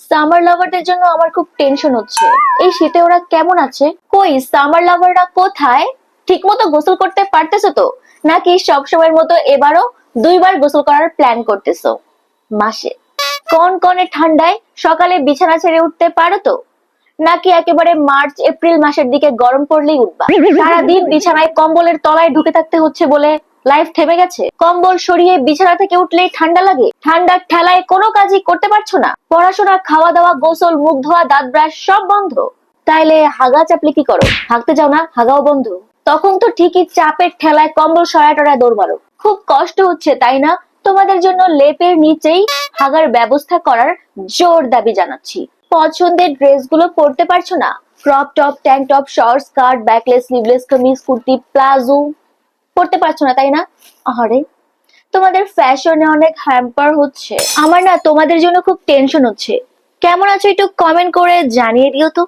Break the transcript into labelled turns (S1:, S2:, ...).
S1: Summer লাভারদের জন্য আমার খুব টেনশন হচ্ছে। এই শীতে ওরা কেমন আছে? কই সামার লাভাররা কোথায়? ঠিক মতো গোসল করতে পারতেছো তো, নাকি সবসময়ের মতো এবারও 2বার গোসল করার প্ল্যান করতেছো মাসে? কনকনে ঠান্ডায় সকালে বিছানা ছেড়ে উঠতে পারো তো, নাকি একেবারে মার্চ এপ্রিল মাসের দিকে গরম পড়লেই উঠবা? সারাদিন বিছানায় কম্বলের তলায় ঢুকে থাকতে হচ্ছে বলে লাইফ থেমে গেছে? কম্বল সরিয়ে বিছানা থেকে উঠলেই ঠান্ডা লাগে, ঠান্ডার ঠেলায় কোনো কাজই করতে পারছো না? পড়াশোনা, খাওয়া দাওয়া, গোসল, মুখ ধোয়া, দাঁত ব্রাশ সব বন্ধ। তাইলে হাগা চাপলে কি করো? হাগতে যাও না, হাগাও বন্ধ। তখন তো ঠিকই চাপের ঠেলায় কম্বল সরায় টরায় দৌড় মারো। খুব কষ্ট হচ্ছে তাই না? তোমাদের জন্য লেপের নিচেই হাগার ব্যবস্থা করার জোর দাবি জানাচ্ছি। পছন্দের ড্রেসগুলো পরতে পারছো না? Crop top, tank top, short skirt, backless, sleeveless kameez, kurti, palazzo পরতে পারছো না তাই না? আরে তোমাদের ফ্যাশনে অনেক হ্যাম্পার হচ্ছে। আমার না তোমাদের জন্য খুব টেনশন হচ্ছে। কেমন আছো একটু কমেন্ট করে জানিয়ে দিও তো।